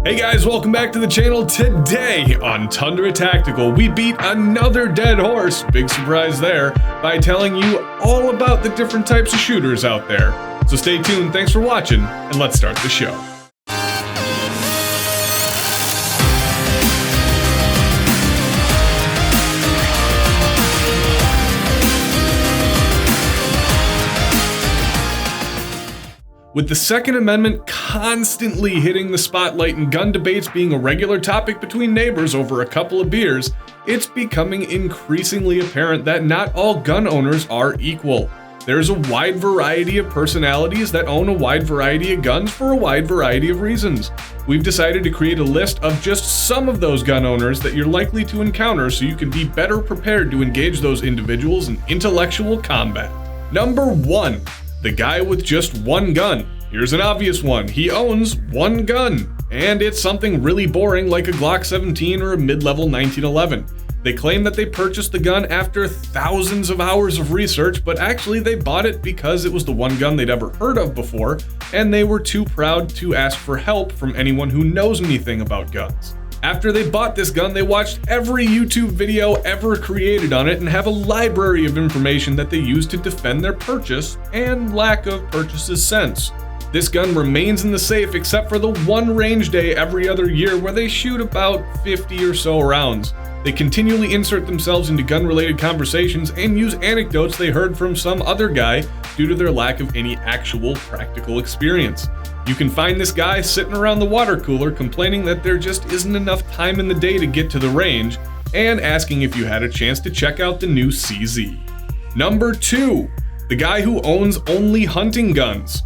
Hey guys, welcome back to the channel. Today on Tundra Tactical, we beat another dead horse, big surprise there, by telling you all about the different types of shooters out there. So stay tuned, thanks for watching, and let's start the show. With the Second Amendment constantly hitting the spotlight and gun debates being a regular topic between neighbors over a couple of beers, it's becoming increasingly apparent that not all gun owners are equal. There's a wide variety of personalities that own a wide variety of guns for a wide variety of reasons. We've decided to create a list of just some of those gun owners that you're likely to encounter so you can be better prepared to engage those individuals in intellectual combat. Number 1. The guy with just one gun. Here's an obvious one. He owns one gun, and it's something really boring like a Glock 17 or a mid-level 1911. They claim that they purchased the gun after thousands of hours of research, but actually they bought it because it was the one gun they'd ever heard of before, and they were too proud to ask for help from anyone who knows anything about guns. After they bought this gun, they watched every YouTube video ever created on it and have a library of information that they use to defend their purchase and lack of purchase's sense. This gun remains in the safe except for the one range day every other year where they shoot about 50 or so rounds. They continually insert themselves into gun-related conversations and use anecdotes they heard from some other guy due to their lack of any actual practical experience. You can find this guy sitting around the water cooler complaining that there just isn't enough time in the day to get to the range, and asking if you had a chance to check out the new CZ. Number 2. The guy who owns only hunting guns.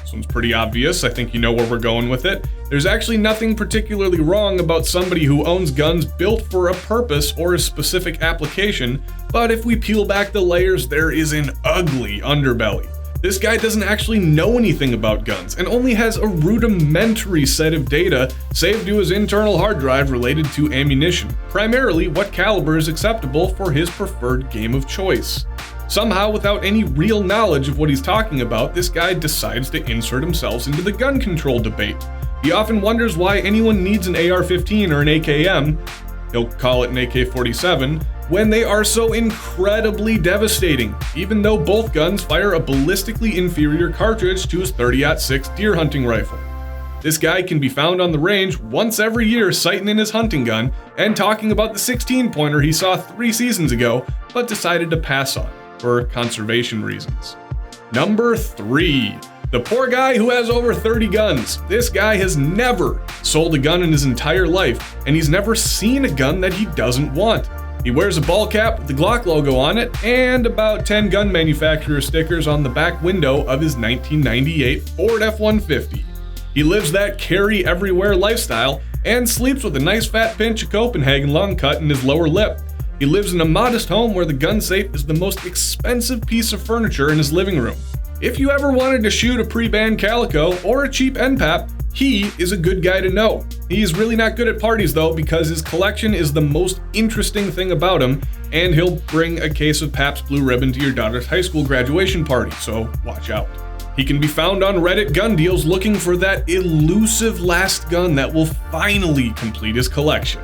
This one's pretty obvious, I think you know where we're going with it. There's actually nothing particularly wrong about somebody who owns guns built for a purpose or a specific application, but if we peel back the layers, there is an ugly underbelly. This guy doesn't actually know anything about guns and only has a rudimentary set of data saved to his internal hard drive related to ammunition, primarily what caliber is acceptable for his preferred game of choice. Somehow, without any real knowledge of what he's talking about, this guy decides to insert himself into the gun control debate. He often wonders why anyone needs an AR-15 or an AKM, he'll call it an AK-47, when they are so incredibly devastating, even though both guns fire a ballistically inferior cartridge to his 30-06 deer hunting rifle. This guy can be found on the range once every year sighting in his hunting gun and talking about the 16-pointer he saw 3 seasons ago but decided to pass on for conservation reasons. Number 3. The poor guy who has over 30 guns. This guy has never sold a gun in his entire life, and he's never seen a gun that he doesn't want. He wears a ball cap with the Glock logo on it and about 10 gun manufacturer stickers on the back window of his 1998 Ford F-150. He lives that carry everywhere lifestyle and sleeps with a nice fat pinch of Copenhagen long cut in his lower lip. He lives in a modest home where the gun safe is the most expensive piece of furniture in his living room. If you ever wanted to shoot a pre-banned calico or a cheap NPAP, he is a good guy to know. He's really not good at parties though, because his collection is the most interesting thing about him, and he'll bring a case of Pabst Blue Ribbon to your daughter's high school graduation party, so watch out. He can be found on Reddit gun deals looking for that elusive last gun that will finally complete his collection.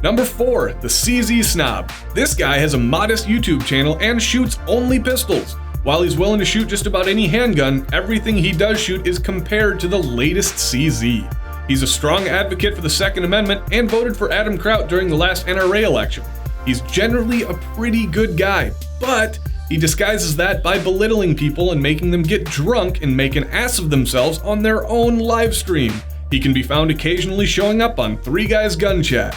Number 4, the CZ Snob. This guy has a modest YouTube channel and shoots only pistols. While he's willing to shoot just about any handgun, everything he does shoot is compared to the latest CZ. He's a strong advocate for the Second Amendment and voted for Adam Kraut during the last NRA election. He's generally a pretty good guy, but he disguises that by belittling people and making them get drunk and make an ass of themselves on their own live stream. He can be found occasionally showing up on 3 Guys Gun Chat.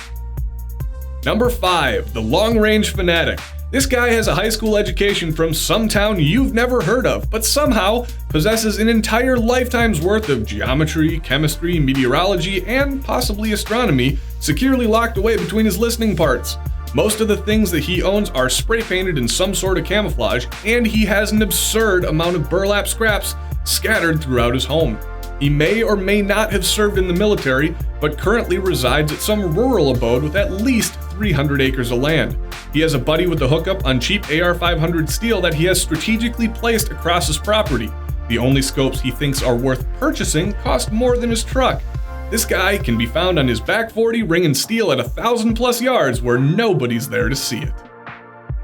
Number 5, the LongRange Fanatic. This guy has a high school education from some town you've never heard of, but somehow possesses an entire lifetime's worth of geometry, chemistry, meteorology, and possibly astronomy securely locked away between his listening parts. Most of the things that he owns are spray painted in some sort of camouflage, and he has an absurd amount of burlap scraps scattered throughout his home. He may or may not have served in the military, but currently resides at some rural abode with at least 300 acres of land. He has a buddy with a hookup on cheap AR-500 steel that he has strategically placed across his property. The only scopes he thinks are worth purchasing cost more than his truck. This guy can be found on his back 40 ringing steel at 1,000+ yards where nobody's there to see it.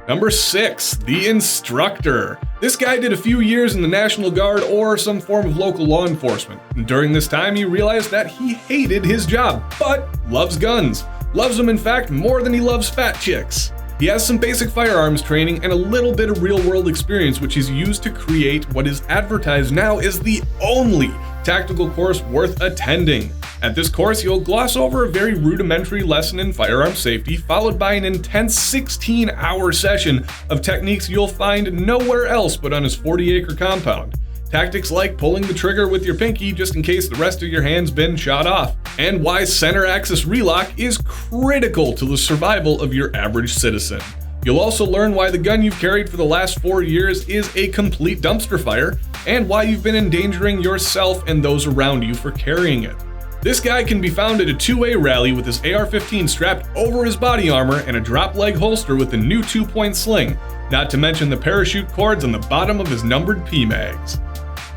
Number 6, the Instructor. This guy did a few years in the National Guard or some form of local law enforcement. And during this time, he realized that he hated his job, but loves guns. Loves them, in fact, more than he loves fat chicks. He has some basic firearms training and a little bit of real-world experience, which he's used to create what is advertised now as the only tactical course worth attending. At this course, you'll gloss over a very rudimentary lesson in firearm safety, followed by an intense 16-hour session of techniques you'll find nowhere else but on his 40-acre compound. Tactics like pulling the trigger with your pinky just in case the rest of your hand's been shot off, and why center axis relock is critical to the survival of your average citizen. You'll also learn why the gun you've carried for the last 4 years is a complete dumpster fire, and why you've been endangering yourself and those around you for carrying it. This guy can be found at a 2A rally with his AR-15 strapped over his body armor and a drop leg holster with a new 2-point sling, not to mention the parachute cords on the bottom of his numbered P-mags.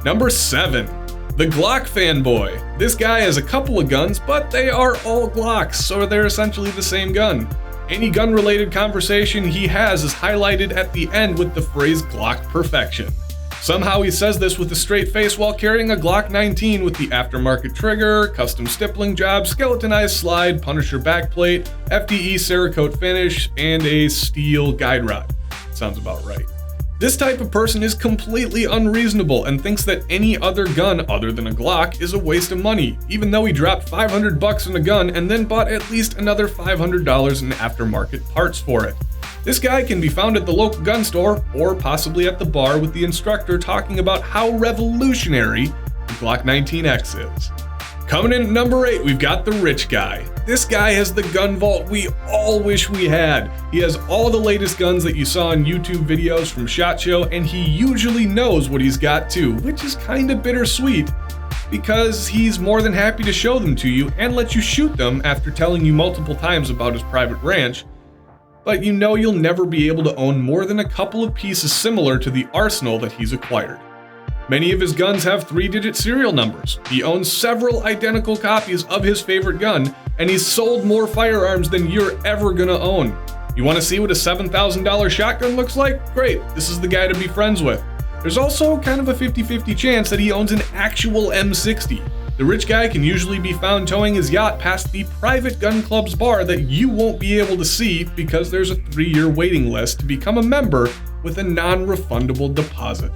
Number 7, the Glock Fanboy. This guy has a couple of guns, but they are all Glocks, so they're essentially the same gun. Any gun-related conversation he has is highlighted at the end with the phrase Glock perfection. Somehow he says this with a straight face while carrying a Glock 19 with the aftermarket trigger, custom stippling job, skeletonized slide, Punisher backplate, FDE Cerakote finish, and a steel guide rod. Sounds about right. This type of person is completely unreasonable and thinks that any other gun other than a Glock is a waste of money, even though he dropped $500 on a gun and then bought at least another $500 in aftermarket parts for it. This guy can be found at the local gun store or possibly at the bar with the Instructor talking about how revolutionary the Glock 19X is. Coming in at number 8, we've got the rich guy. This guy has the gun vault we all wish we had. He has all the latest guns that you saw in YouTube videos from SHOT Show, and he usually knows what he's got too, which is kind of bittersweet because he's more than happy to show them to you and let you shoot them after telling you multiple times about his private ranch. But you know you'll never be able to own more than a couple of pieces similar to the arsenal that he's acquired. Many of his guns have 3-digit serial numbers. He owns several identical copies of his favorite gun, and he's sold more firearms than you're ever gonna own. You wanna see what a $7,000 shotgun looks like? Great, this is the guy to be friends with. There's also kind of a 50-50 chance that he owns an actual M60. The rich guy can usually be found towing his yacht past the private gun club's bar that you won't be able to see because there's a 3-year waiting list to become a member with a non-refundable deposit.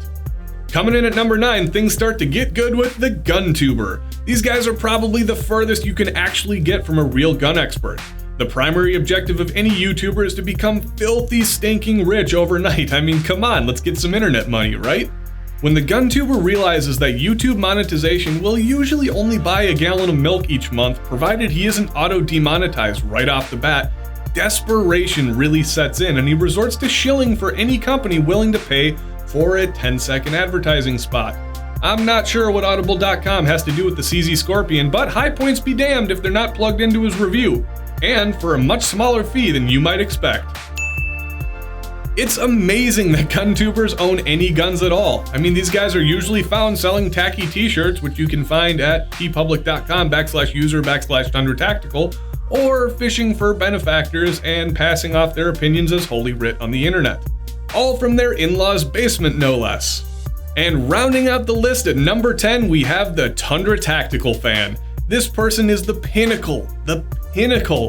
Coming in at number 9, things start to get good with the gun tuber. These guys are probably the furthest you can actually get from a real gun expert. The primary objective of any YouTuber is to become filthy stinking rich overnight. I mean, come on, let's get some internet money, right? When the gun tuber realizes that YouTube monetization will usually only buy a gallon of milk each month, provided he isn't auto-demonetized right off the bat, desperation really sets in and he resorts to shilling for any company willing to pay for a 10-second advertising spot. I'm not sure what Audible.com has to do with the CZ Scorpion, but high points be damned if they're not plugged into his review, and for a much smaller fee than you might expect. It's amazing that gun tubers own any guns at all. I mean, these guys are usually found selling tacky t-shirts, which you can find at tpublic.com/user/Tundra Tactical, or fishing for benefactors and passing off their opinions as holy writ on the internet. All from their in-laws' basement, no less. And rounding out the list at number 10, we have the Tundra Tactical Fan. This person is the pinnacle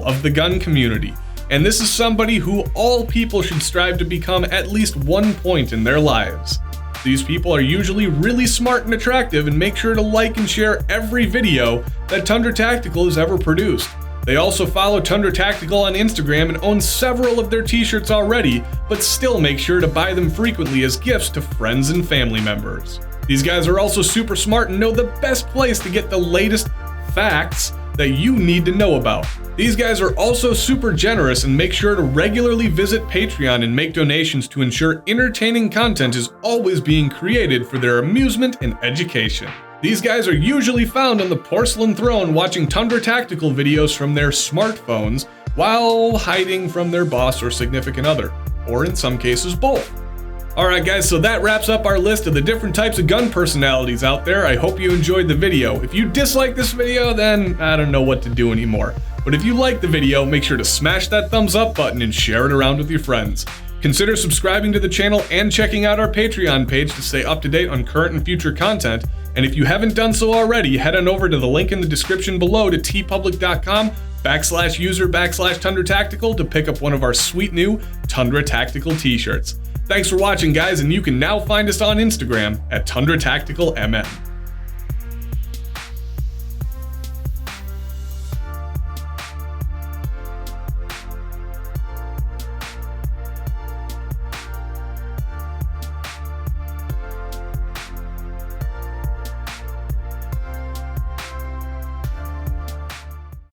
of the gun community. And this is somebody who all people should strive to become at least one point in their lives. These people are usually really smart and attractive and make sure to like and share every video that Tundra Tactical has ever produced. They also follow Tundra Tactical on Instagram and own several of their t-shirts already, but still make sure to buy them frequently as gifts to friends and family members. These guys are also super smart and know the best place to get the latest facts that you need to know about. These guys are also super generous and make sure to regularly visit Patreon and make donations to ensure entertaining content is always being created for their amusement and education. These guys are usually found on the Porcelain Throne watching Tundra Tactical videos from their smartphones while hiding from their boss or significant other, or in some cases both. Alright guys, so that wraps up our list of the different types of gun personalities out there. I hope you enjoyed the video. If you dislike this video, then I don't know what to do anymore. But if you like the video, make sure to smash that thumbs up button and share it around with your friends. Consider subscribing to the channel and checking out our Patreon page to stay up to date on current and future content. And if you haven't done so already, head on over to the link in the description below to tpublic.com/user/Tundra Tactical to pick up one of our sweet new Tundra Tactical t-shirts. Thanks for watching guys, and you can now find us on Instagram at Tundra Tactical MM.